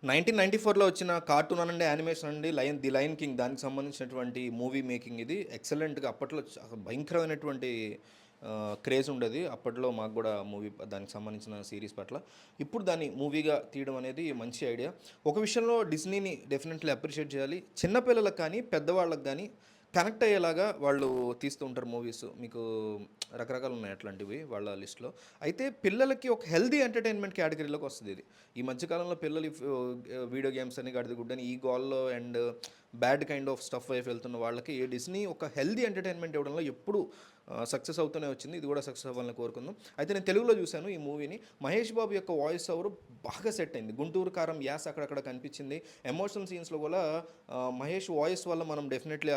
1994లో వచ్చిన కార్టూన్ అనండి, యానిమేషన్ అండి, ది లయన్ కింగ్ దానికి సంబంధించినటువంటి మూవీ మేకింగ్ ఇది. ఎక్సలెంట్‌గా అప్పట్లో భయంకరమైనటువంటి క్రేజ్ ఉండేది. అప్పట్లో మాకు గూడా మూవీ దానికి సంబంధించిన సీరీస్ పట్ల. ఇప్పుడు దాన్ని మూవీగా తీయడం అనేది మంచి ఐడియా. ఒక విషయంలో డిస్నీని డెఫినెట్‌లీ అప్రిషియేట్ చేయాలి. చిన్న పిల్లలకి కానీ, పెద్దవాళ్ళకి గానీ కనెక్ట్ అయ్యేలాగా వాళ్ళు తీస్తూ ఉంటారు మూవీస్. మీకు రకరకాలు ఉన్నాయి అట్లాంటివి వాళ్ళ లిస్ట్‌లో. అయితే పిల్లలకి ఒక హెల్తీ ఎంటర్‌టైన్‌మెంట్ కేటగిరీలోకి వస్తది ఇది. ఈ మధ్య కాలంలో పిల్లలు వీడియో గేమ్స్ అని, గడిది గుడ్డని ఈ గోలలో and bad kind of stuff వైపు వెళ్తున్న వాళ్ళకి డిస్నీ ఒక హెల్తీ ఎంటర్‌టైన్‌మెంట్ ఇవ్వడంలో ఎప్పుడూ సక్సెస్ అవుతూనే వచ్చింది. ఇది కూడా సక్సెస్ అవ్వాలని కోరుకుందాం. అయితే నేను తెలుగులో చూశాను ఈ మూవీని. మహేష్ బాబు యొక్క వాయిస్ ఓవర్ బాగా సెట్ అయింది. గుంటూరు కారం యాస అక్కడక్కడ కనిపించింది. ఎమోషనల్ సీన్స్‌లో కూడా మహేష్ వాయిస్ వల్ల మనం డెఫినెట్లీ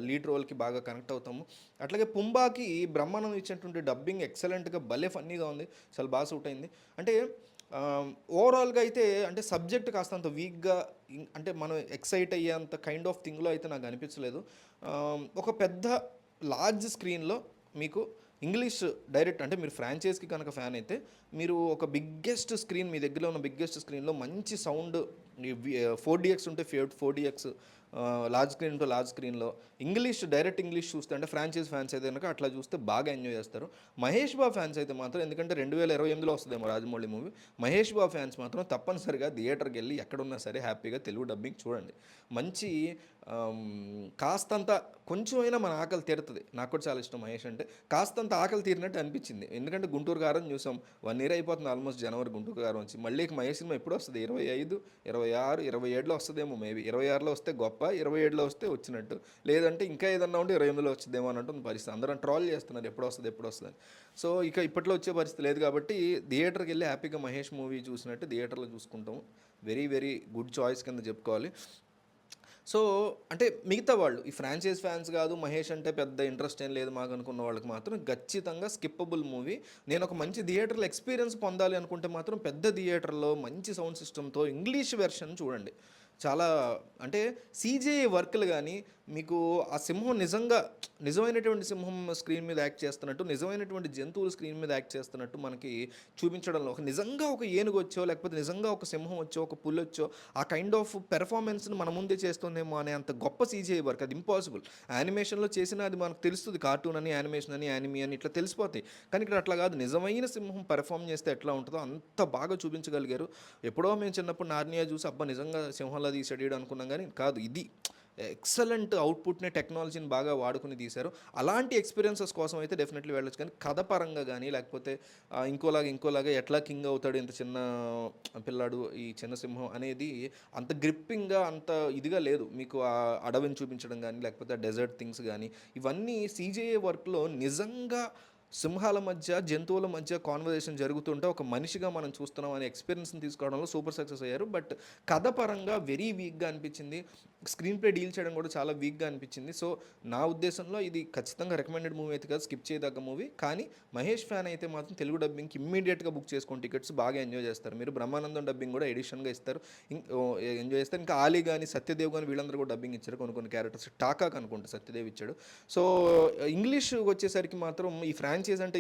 లీడ్ రోల్‌కి బాగా కనెక్ట్ అవుతాము. అట్లాగే పుంబాకి బ్రహ్మానందం ఇచ్చినటువంటి డబ్బింగ్ ఎక్సలెంట్‌గా భలే ఫన్నీగా ఉంది. చాలా బాగా సూట్ అయింది. అంటే ఓవరాల్‌గా అయితే అంటే సబ్జెక్ట్ కాస్తంత వీక్‌గా అంటే మనం ఎక్సైట్ అయ్యేంత కైండ్ ఆఫ్ థింగ్‌లో అయితే నాకు అనిపించలేదు. ఒక పెద్ద లార్జ్ స్క్రీన్‌లో మీకు ఇంగ్లీష్ డైరెక్ట్ అంటే మీరు ఫ్రాంచైజ్‌కి కనుక ఫ్యాన్ అయితే మీరు ఒక బిగ్గెస్ట్ స్క్రీన్ మీ దగ్గరలో ఉన్న బిగ్గెస్ట్ స్క్రీన్‌లో మంచి సౌండ్ 4DX ఉంటే 4DX లార్జ్ స్క్రీన్ ఉంటే లార్జ్ స్క్రీన్‌లో డైరెక్ట్ ఇంగ్లీష్ చూస్తే అంటే ఫ్రాంచైజ్ ఫ్యాన్స్ అయితే కనుక అట్లా చూస్తే బాగా ఎంజాయ్ చేస్తారు. మహేష్ బాబు ఫ్యాన్స్ అయితే మాత్రం ఎందుకంటే 2028లో వస్తుందేమో రాజమౌళి మూవీ. మహేష్ బాబు ఫ్యాన్స్ మాత్రం తప్పనిసరిగా థియేటర్కి వెళ్ళి ఎక్కడున్నా సరే హ్యాపీగా తెలుగు డబ్బింగ్ చూడండి. మంచి కాస్తంత కొంచెమైనా మన ఆకలి తీరుతుంది. నాకు కూడా చాలా ఇష్టం మహేష్ అంటే. కాస్తంత ఆకలి తీరినట్టు అనిపించింది. ఎందుకంటే గుంటూరు కారం చూసాం. 1 ఇయర్ అయిపోతుంది ఆల్మోస్ట్ జనవరి గుంటూరు కారం వచ్చి. మళ్ళీ మహేష్ సినిమా ఎప్పుడు వస్తుంది? 25, 26, 27లో వస్తుందేమో మేబీ. 26లో వస్తే గొప్ప, 27లో వస్తే వచ్చినట్టు. లేదంటే ఇంకా ఏదన్నా ఉంటే 28లో వచ్చిందేమో అన్నట్టు పరిస్థితి. అందరం ట్రాల్ చేస్తున్నారు ఎప్పుడు వస్తుంది ఎప్పుడు వస్తుంది. సో ఇక ఇప్పట్లో వచ్చే పరిస్థితి లేదు కాబట్టి థియేటర్కి వెళ్ళి హ్యాపీగా మహేష్ మూవీ చూసినట్టు థియేటర్లో చూసుకుంటాం. వెరీ వెరీ గుడ్ చాయిస్ కింద చెప్పుకోవాలి. సో అంటే మిగతా వాళ్ళు ఈ ఫ్రాంచైజ్ ఫ్యాన్స్ కాదు, మహేష్ అంటే పెద్ద ఇంట్రెస్ట్ ఏం లేదు మాకు అనుకున్న వాళ్ళకి మాత్రం ఖచ్చితంగా స్కిప్పబుల్ మూవీ. నేను ఒక మంచి థియేటర్లో ఎక్స్పీరియన్స్ పొందాలి అనుకుంటే మాత్రం పెద్ద థియేటర్లో మంచి సౌండ్ సిస్టమ్తో ఇంగ్లీష్ వెర్షన్ చూడండి. చాలా అంటే సీజీఐ వర్క్లు కానీ మీకు ఆ సింహం నిజమైనటువంటి సింహం స్క్రీన్ మీద యాక్ట్ చేస్తున్నట్టు, నిజమైనటువంటి జంతువులు స్క్రీన్ మీద యాక్ట్ చేస్తున్నట్టు మనకి చూపించడంలో నిజంగా ఒక ఏనుగు వచ్చో, లేకపోతే నిజంగా ఒక సింహం వచ్చో, ఒక పులి వచ్చో ఆ కైండ్ ఆఫ్ పెర్ఫార్మెన్స్ని మన ముందే చేస్తుందేమో అనే అంత గొప్ప సీజీఐ వర్క్. అది ఇంపాసిబుల్. యానిమేషన్లో చేసిన అది మనకు తెలుస్తుంది. కార్టూన్ అని, యానిమేషన్ అని, యానిమీ అని ఇట్లా తెలిసిపోతాయి. కానీ ఇక్కడ అట్లా కాదు. నిజమైన సింహం పెర్ఫామ్ చేస్తే ఎట్లా ఉంటుందో అంత బాగా చూపించగలిగారు. ఎప్పుడో మేము చిన్నప్పుడు నార్నియా చూసి అబ్బా నిజంగా సింహంలా తీసాడు అనుకున్నాం, కానీ కాదు. ఇది ఎక్సలెంట్ అవుట్పుట్ని, టెక్నాలజీని బాగా వాడుకుని తీశారు. అలాంటి ఎక్స్పీరియన్సెస్ కోసం అయితే డెఫినెట్లీ వెళ్ళొచ్చు. కానీ కథ పరంగా కానీ లేకపోతే ఇంకోలాగా ఎట్లా కింగ్ అవుతాడు ఇంత చిన్న పిల్లాడు ఈ చిన్న సింహం అనేది అంత గ్రిప్పింగ్గా అంత ఇదిగా లేదు. మీకు ఆ అడవిని చూపించడం కానీ లేకపోతే డెజర్ట్ థింగ్స్ కానీ ఇవన్నీ సీజేఏ వర్క్లో నిజంగా సింహాల మధ్య, జంతువుల మధ్య కాన్వర్జేషన్ జరుగుతుంటే ఒక మనిషిగా మనం చూస్తున్నాం అనే ఎక్స్పీరియన్స్ని తీసుకోవడంలో సూపర్ సక్సెస్ అయ్యారు. బట్ కథ పరంగా వెరీ వీక్గా అనిపించింది. స్క్రీన్ ప్లే డీల్ చేయడం కూడా చాలా వీక్గా అనిపించింది. సో నా ఉద్దేశంలో ఇది ఖచ్చితంగా రికమెండెడ్ మూవీ అయితే కాదు, స్కిప్ చేయదగ్గ మూవీ. కానీ మహేష్ ఫ్యాన్ అయితే మాత్రం తెలుగు డబ్బింగ్కి ఇమ్మీడియట్గా బుక్ చేసుకోండి టికెట్స్. బాగా ఎంజాయ్ చేస్తారు. మీరు బ్రహ్మానందం డబ్బింగ్ కూడా ఎడిషన్గా ఇస్తారు, ఎంజాయ్ చేస్తారు. ఇంకా ఆలీ కానీ సత్యదేవ్ కానీ వీళ్ళందరూ కూడా డబ్బింగ్ ఇచ్చారు. కొన్ని క్యారెక్టర్స్ టాకాక్ అనుకుంటా సత్యదేవ్ ఇచ్చాడు. సో ఇంగ్లీష్ వచ్చేసరికి మాత్రం ఈ ఫ్రాంచైజ్ అంటే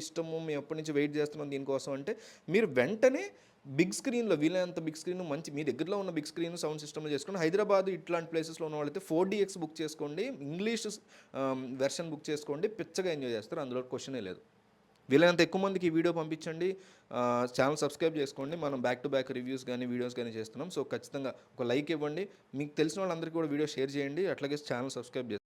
ఇష్టము మేము ఎప్పటి నుంచి వెయిట్ చేస్తున్నాం దీనికోసం అంటే మీరు వెంటనే బిగ్ స్క్రీన్లో వీలైనంత బిగ్ స్క్రీన్ మంచి మీ దగ్గరలో ఉన్న బిగ్ స్క్రీన్ సౌండ్ సిస్టమ్లో చేసుకోండి. హైదరాబాద్ ఇట్లాంటి ప్లేసెస్లో ఉన్న వాళ్ళైతే 4DX బుక్ చేసుకోండి, ఇంగ్లీష్ వెర్షన్ బుక్ చేసుకోండి. పిచ్చగా ఎంజాయ్ చేస్తారు, అందులో క్వశ్చనే లేదు. వీలైనంత ఎక్కువ మందికి ఈ వీడియో పంపించండి. ఛానల్ సబ్స్క్రైబ్ చేసుకోండి. మనం బ్యాక్ టు బ్యాక్ రివ్యూస్ కానీ వీడియోస్ కానీ చేస్తున్నాం. సో ఖచ్చితంగా ఒక లైక్ ఇవ్వండి. మీకు తెలిసిన వాళ్ళందరికీ కూడా వీడియో షేర్ చేయండి. అట్లాగే ఛానల్ సబ్స్క్రైబ్ చేయండి.